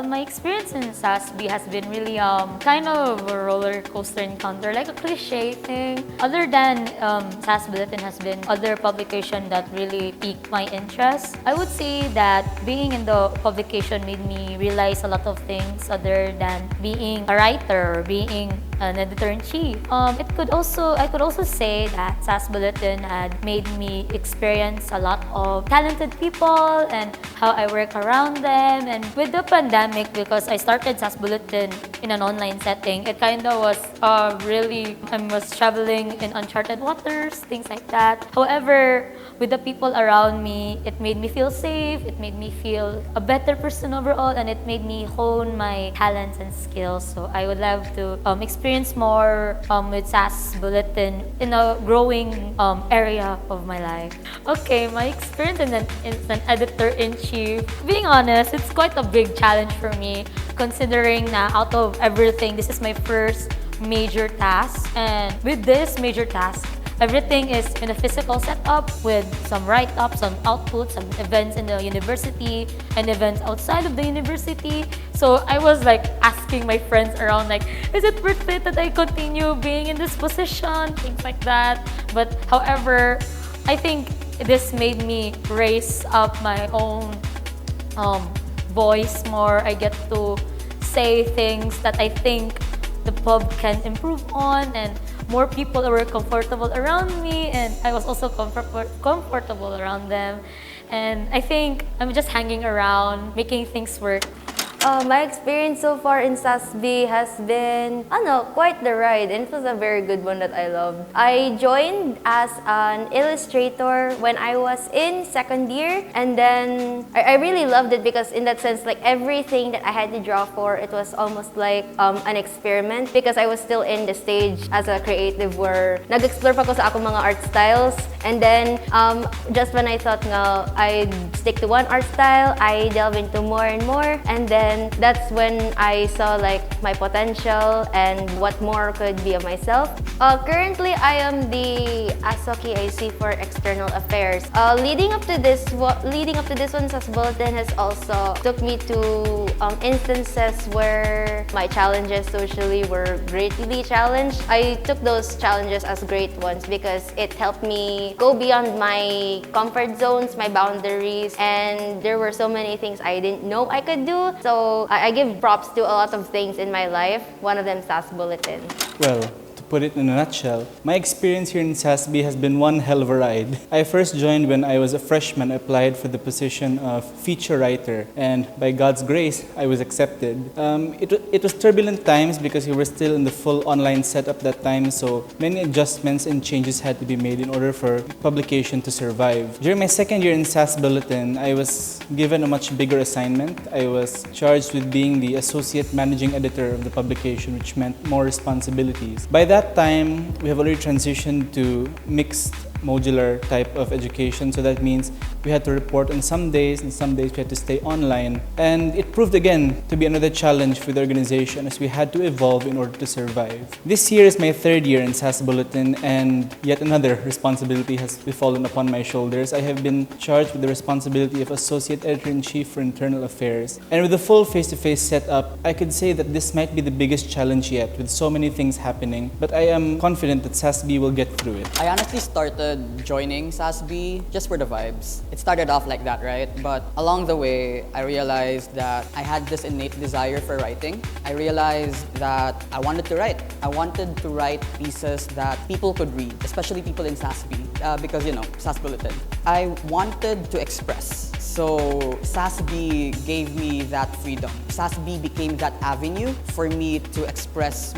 my experience in SASB has been really kind of a roller coaster encounter, like a cliche thing. Other than SASB Bulletin has been other publication that really piqued my interest. I would say that being in the publication made me realize a lot of things other than being a writer or being an editor-in-chief. I could also say that SAS Bulletin had made me experience a lot of talented people and how I work around them. And with the pandemic, because I started SAS Bulletin in an online setting, it kind of was I was traveling in uncharted waters, things like that. However, with the people around me, it made me feel safe, it made me feel a better person overall, and it made me hone my talents and skills. So I would love to experience more with SAS Bulletin in a growing area of my life. Okay, my experience as an editor-in-chief, being honest, it's quite a big challenge for me, considering that out of everything, this is my first major task. And with this major task, everything is in a physical setup with some write-ups, some outputs, some events in the university and events outside of the university. So I was like asking my friends around, like, is it worth it that I continue being in this position? Things like that. But however, I think this made me raise up my own voice more. I get to say things that I think the pub can improve on, and more people were comfortable around me, and I was also comfortable around them. And I think I'm just hanging around, making things work. My experience so far in SASB has been, quite the ride, and it was a very good one that I loved. I joined as an illustrator when I was in second year, and then I really loved it because in that sense, like everything that I had to draw for, it was almost like an experiment, because I was still in the stage as a creative where nag-explore pa ko sa akong mga art styles, and then just when I thought nga I'd stick to one art style, I delve into more and more, and then that's when I saw like my potential and what more could be of myself. Currently, I am the Asoki IC for External Affairs. Leading up to this one, SAS Bulletin has also took me to instances where my challenges socially were greatly challenged. I took those challenges as great ones because it helped me go beyond my comfort zones, my boundaries, and there were so many things I didn't know I could do. So I give props to a lot of things in my life, one of them SAS Bulletin. Well, to put it in a nutshell, my experience here in SASB has been one hell of a ride. I first joined when I was a freshman, applied for the position of feature writer, and by God's grace, I was accepted. It was turbulent times because we were still in the full online setup that time, so many adjustments and changes had to be made in order for publication to survive. During my second year in SAS Bulletin, I was given a much bigger assignment. I was charged with being the associate managing editor of the publication, which meant more responsibilities. By that time, we have already transitioned to mixed modular type of education, so that means we had to report on some days, and some days we had to stay online. And it proved again to be another challenge for the organization as we had to evolve in order to survive. This year is my third year in SAS Bulletin, and yet another responsibility has befallen upon my shoulders. I have been charged with the responsibility of Associate Editor-in-Chief for Internal Affairs. And with the full face-to-face setup, I could say that this might be the biggest challenge yet, with so many things happening, but I am confident that SASB will get through it. I honestly started joining SASB just for the vibes. It started off like that, right? But along the way, I realized that I had this innate desire for writing. I realized that I wanted to write. I wanted to write pieces that people could read, especially people in SASB, because, SAS Bulletin. I wanted to express. So SASB gave me that freedom. SASB became that avenue for me to express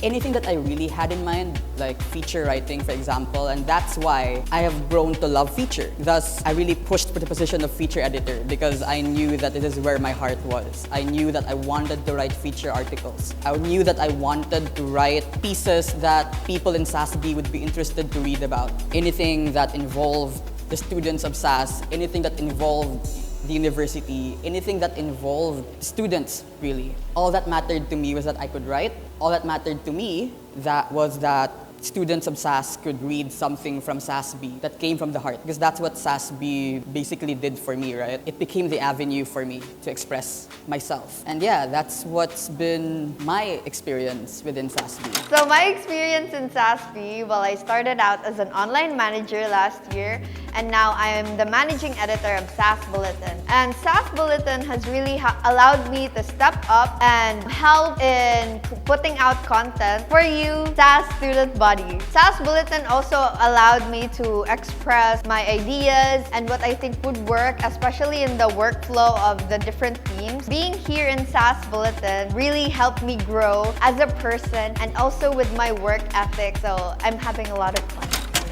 anything that I really had in mind, like feature writing, for example, and that's why I have grown to love feature. Thus, I really pushed for the position of feature editor because I knew that this is where my heart was. I knew that I wanted to write feature articles. I knew that I wanted to write pieces that people in SASB would be interested to read about. Anything that involved the students of SAS, anything that involved the university, anything that involved students, really. All that mattered to me was that I could write. All that mattered to me was that students of SAS could read something from SASB that came from the heart, because that's what SASB basically did for me, right? It became the avenue for me to express myself. And yeah, that's what's been my experience within SASB. So my experience in SASB, well, I started out as an online manager last year, and now I am the managing editor of SAS Bulletin. And SAS Bulletin has really allowed me to step up and help in putting out content for you, SAS student body. SAS Bulletin also allowed me to express my ideas and what I think would work, especially in the workflow of the different teams. Being here in SAS Bulletin really helped me grow as a person and also with my work ethic, so I'm having a lot of fun.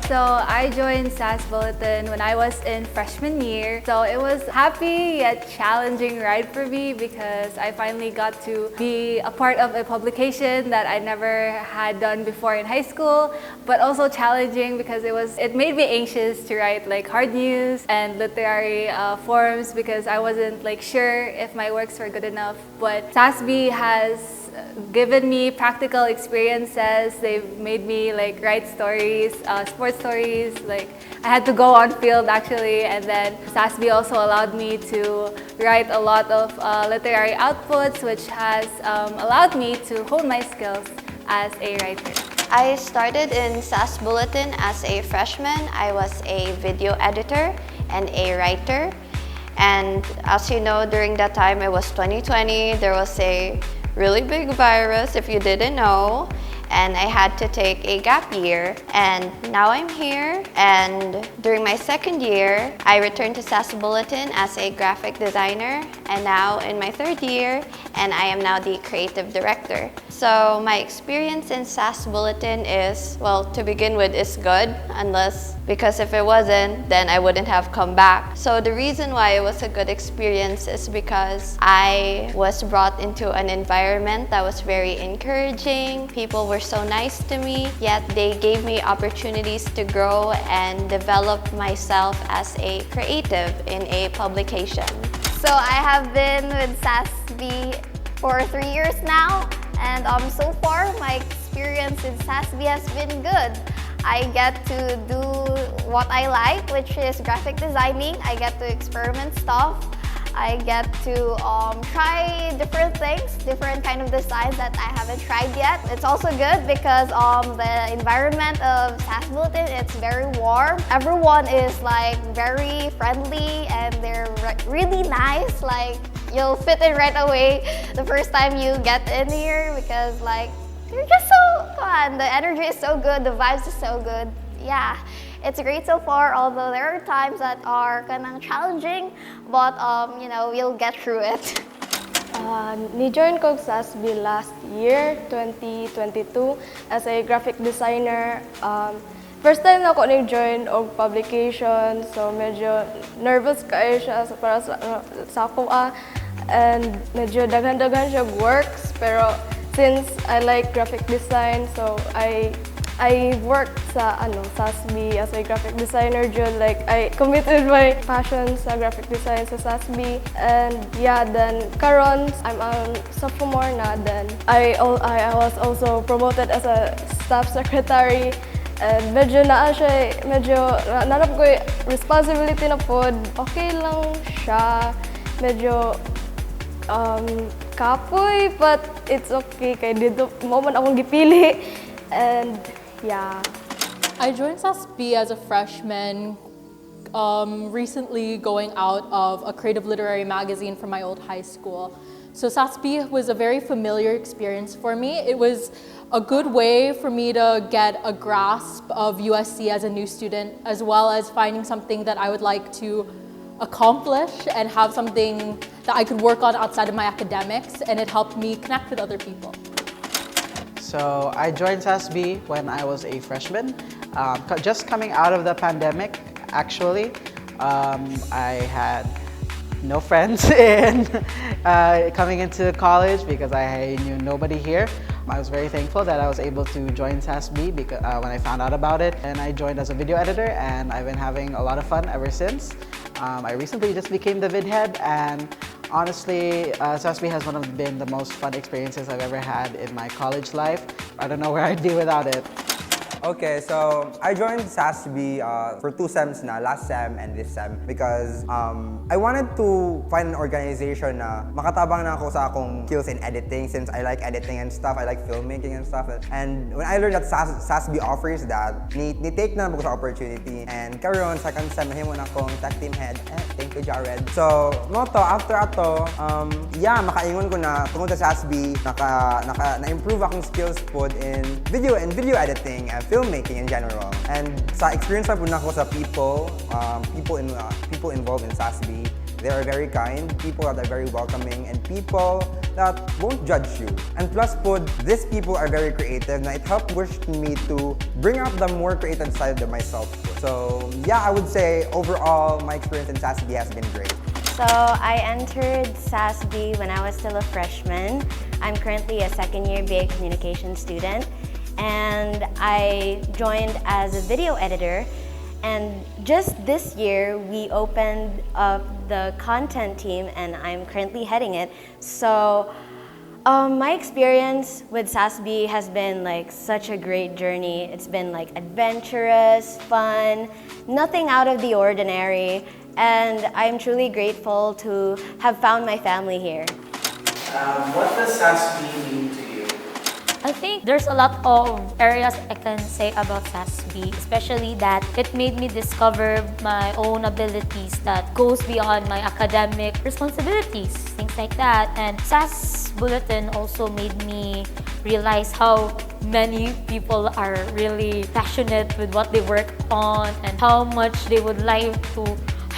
So I joined SAS Bulletin when I was in freshman year. So it was happy yet challenging ride for me because I finally got to be a part of a publication that I never had done before in high school, but also challenging because it made me anxious to write like hard news and literary forums because I wasn't like sure if my works were good enough. But SASB has given me practical experiences. They've made me like write stories, sports stories. Like I had to go on field actually, and then SASB also allowed me to write a lot of literary outputs, which has allowed me to hone my skills as a writer. I started in SAS Bulletin as a freshman. I was a video editor and a writer. And as you know, during that time, it was 2020. There was a really big virus, if you didn't know, and I had to take a gap year, and now I'm here. And during my second year, I returned to SAS Bulletin as a graphic designer, and now in my third year, and I am now the creative director. So my experience in SAS Bulletin is, well, to begin with, is good, because if it wasn't, then I wouldn't have come back. So the reason why it was a good experience is because I was brought into an environment that was very encouraging. People were so nice to me, yet they gave me opportunities to grow and develop myself as a creative in a publication. So I have been with SASB for 3 years now, and so far my experience in SASB has been good. I get to do what I like, which is graphic designing. I get to experiment stuff. I get to try different things, different kind of designs that I haven't tried yet. It's also good because the environment of SAS Bulletin, it's very warm. Everyone is like very friendly and they're really nice. Like you'll fit in right away the first time you get in here because like they're just so fun. The energy is so good, the vibes is so good. Yeah. It's great so far, although there are times that are kind of challenging, but we'll get through it. Ni-join ko sa SASB last year, 2022, as a graphic designer. First time na ako ni-join og publication, so medyo nervous kayo siya para sa ako. And medyo daghan-daghan siya works, pero since I like graphic design, so I worked sa SASB as a graphic designer dyan. Like I committed my passion sa graphic design sa SASB. And yeah, then karon I'm a sophomore na. Then I was also promoted as a staff secretary. And medyo nanap ko responsibility na pod. Okay lang siya. Medyo kapoy, but it's okay kay dito mo man akong gipili. And yeah. I joined SASB as a freshman, recently going out of a creative literary magazine from my old high school. So SASB was a very familiar experience for me. It was a good way for me to get a grasp of USC as a new student, as well as finding something that I would like to accomplish and have something that I could work on outside of my academics, and it helped me connect with other people. So I joined SASB when I was a freshman, just coming out of the pandemic, actually. I had no friends in coming into college because I knew nobody here. I was very thankful that I was able to join SASB because, when I found out about it. And I joined as a video editor, and I've been having a lot of fun ever since. I recently just became the vid head, and honestly, SASB has been the most fun experiences I've ever had in my college life. I don't know where I'd be without it. Okay, so I joined SASB for 2 sems na, last sem and this sem, because I wanted to find an organization na makatabang na ako sa akong skills in editing, since I like editing and stuff, I like filmmaking and stuff. And when I learned that SASB offers that, ni-take na ako sa opportunity. And karon second sem, nahimo na akong tech team head. Thank you, Jared. So, moto, after ato, makaingon ko na tungkol sa SASB, na-improve akong skills pod in video editing and filmmaking in general. And sa experience na po na ako sa people involved in SASB, they are very kind, people that are very welcoming, and people that won't judge you. And plus po, these people are very creative, na it helped push me to bring out the more creative side of myself. So yeah, I would say overall, my experience in SASB has been great. So I entered SASB when I was still a freshman. I'm currently a second-year BA communication student, and I joined as a video editor. And just this year, we opened up the content team, and I'm currently heading it. So my experience with SASB has been like such a great journey. It's been like adventurous, fun, nothing out of the ordinary. And I'm truly grateful to have found my family here. What does SASB mean to you? I think there's a lot of areas I can say about SASB, especially that it made me discover my own abilities that goes beyond my academic responsibilities, things like that. And SAS Bulletin also made me realize how many people are really passionate with what they work on and how much they would like to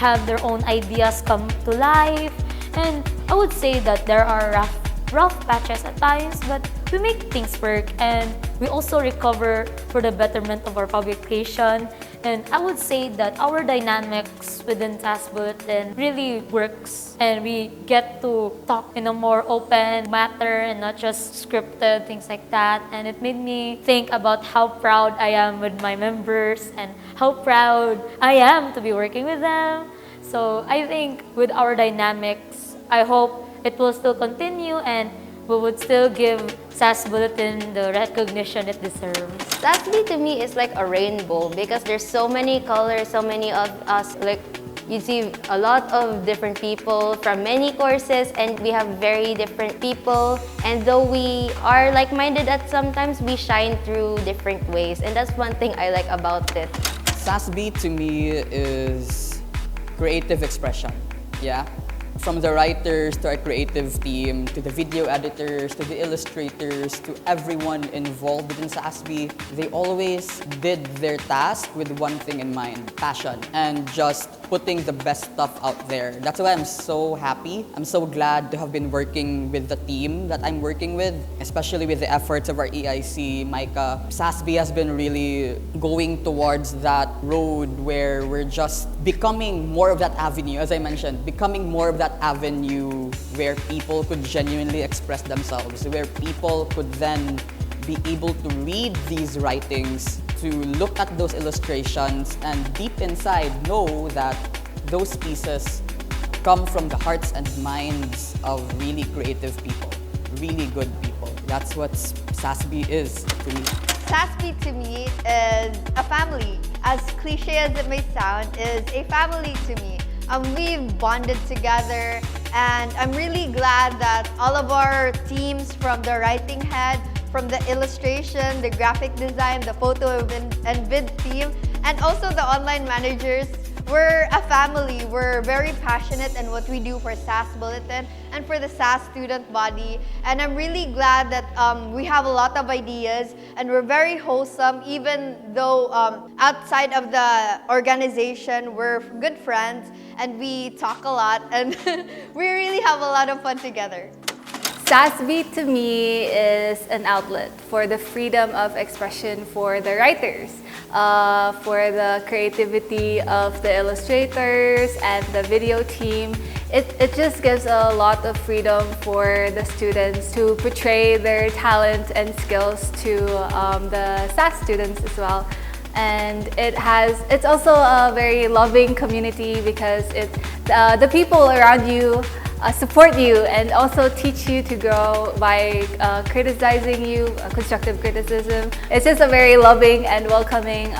have their own ideas come to life. And I would say that there are rough patches at times, but we make things work, and we also recover for the betterment of our publication. And I would say that our dynamics within SAS Bulletin really works, and we get to talk in a more open matter and not just scripted, things like that. And it made me think about how proud I am with my members and how proud I am to be working with them. So I think with our dynamics, I hope it will still continue, and we would still give SAS Bulletin the recognition it deserves. SASB to me is like a rainbow because there's so many colors, so many of us. Like you see a lot of different people from many courses, and we have very different people. And though we are like-minded at sometimes, we shine through different ways, and that's one thing I like about it. SASB to me is creative expression, yeah? From the writers to our creative team, to the video editors, to the illustrators, to everyone involved within SASB, they always did their task with one thing in mind, passion, and just putting the best stuff out there. That's why I'm so happy. I'm so glad to have been working with the team that I'm working with, especially with the efforts of our EIC, Micah. SASB has been really going towards that road where we're just becoming more of that avenue, as I mentioned, becoming more of that avenue where people could genuinely express themselves, where people could then be able to read these writings, to look at those illustrations, and deep inside know that those pieces come from the hearts and minds of really creative people, really good people. That's what SASB is to me. SASB to me is a family. As cliche as it may sound, is a family to me. We've bonded together, and I'm really glad that all of our teams, from the writing head, from the illustration, the graphic design, the photo and vid team, and also the online managers, we're a family. We're very passionate in what we do for SAS Bulletin and for the SAS student body. And I'm really glad that we have a lot of ideas, and we're very wholesome, even though outside of the organization, we're good friends and we talk a lot, and we really have a lot of fun together. SASB to me is an outlet for the freedom of expression for the writers, for the creativity of the illustrators and the video team. It just gives a lot of freedom for the students to portray their talent and skills to the SAS students as well. And it's also a very loving community because the people around you support you and also teach you to grow by criticizing you, constructive criticism. It's just a very loving and welcoming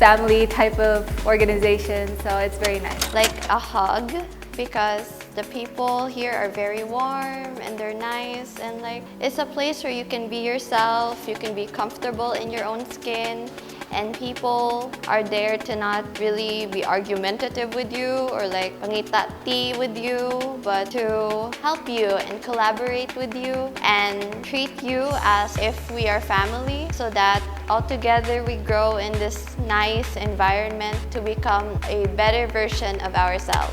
family type of organization, so it's very nice. Like a hug, because the people here are very warm and they're nice, and like it's a place where you can be yourself, you can be comfortable in your own skin, and people are there to not really be argumentative with you or like pangitati with you, but to help you and collaborate with you and treat you as if we are family, so that all together we grow in this nice environment to become a better version of ourselves.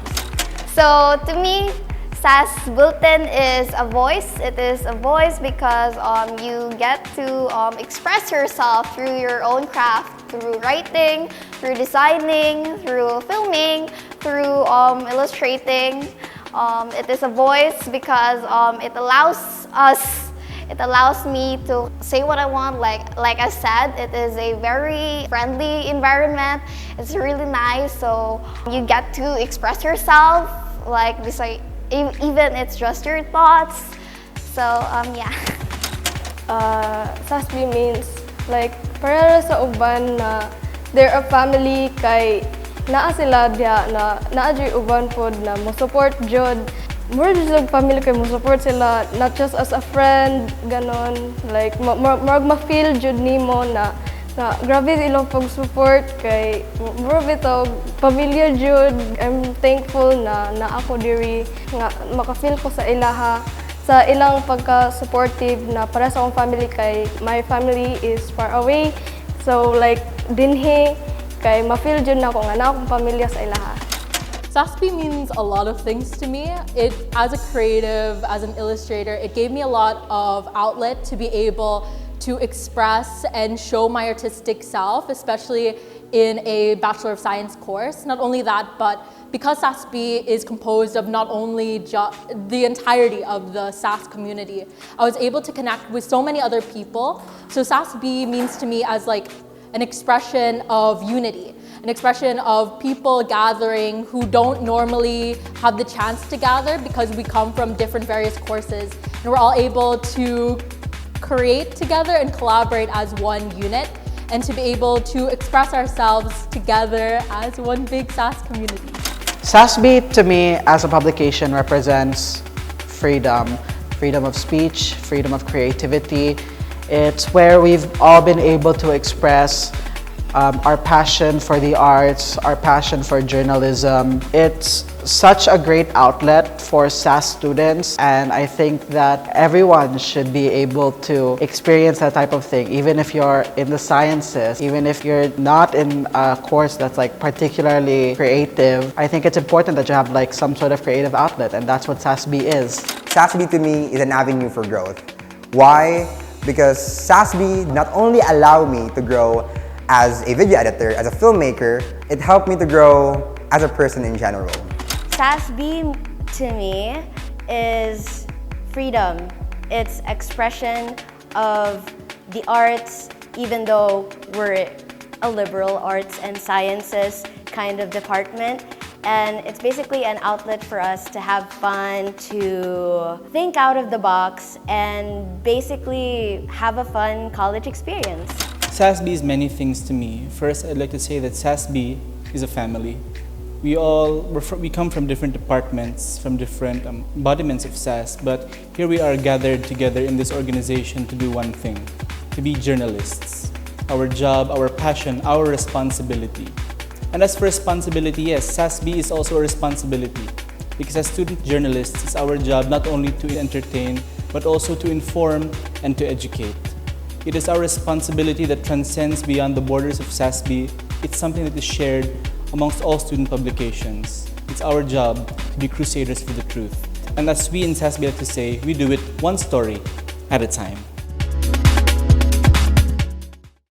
So to me, SAS Bulletin is a voice. It is a voice because you get to express yourself through your own craft, through writing, through designing, through filming, through illustrating. It is a voice because it allows me to say what I want. Like I said, it is a very friendly environment. It's really nice, so you get to express yourself. Like even it's just your thoughts. So yeah. SASB means like para sa uban na they're a family kay naa sila diha na naa jud uban pod na mo support jud. More jud family kay mo support sila not just as a friend ganon, like ma-feel jud nimo na grabe ilang pag-support kay more bitaw pamilya jud. I'm thankful na ako diri nga maka-feel ko sa ilaha sa ilang pagka-supportive na para sa akong family kay my family is far away, so like dinhi kay ma-feel jud na ako nga na akong pamilya sa ilaha. SASB means a lot of things to me. As a creative, as an illustrator, it gave me a lot of outlet to be able to express and show my artistic self, especially in a Bachelor of Science course. Not only that, but because SASB is composed of not only the entirety of the SAS community, I was able to connect with so many other people. So SASB means to me as like an expression of unity, an expression of people gathering who don't normally have the chance to gather because we come from different various courses, and we're all able to create together and collaborate as one unit, and to be able to express ourselves together as one big SAS community. SASB to me as a publication represents freedom, freedom of speech, freedom of creativity. It's where we've all been able to express our passion for the arts, our passion for journalism. It's such a great outlet for SAS students, and I think that everyone should be able to experience that type of thing, even if you're in the sciences, even if you're not in a course that's like particularly creative. I think it's important that you have like some sort of creative outlet, and that's what SASB is. SASB to me is an avenue for growth. Why? Because SASB not only allowed me to grow as a video editor, as a filmmaker, it helped me to grow as a person in general. SASB to me is freedom. It's expression of the arts, even though we're a liberal arts and sciences kind of department. And it's basically an outlet for us to have fun, to think out of the box, and basically have a fun college experience. SASB is many things to me. First, I'd like to say that SASB is a family. We come from different departments, from different embodiments of SAS, but here we are gathered together in this organization to do one thing, to be journalists. Our job, our passion, our responsibility. And as for responsibility, yes, SASB is also a responsibility, because as student journalists, it's our job not only to entertain, but also to inform and to educate. It is our responsibility that transcends beyond the borders of SASB. It's something that is shared amongst all student publications. It's our job to be crusaders for the truth. And as we in SASB like to say, we do it one story at a time.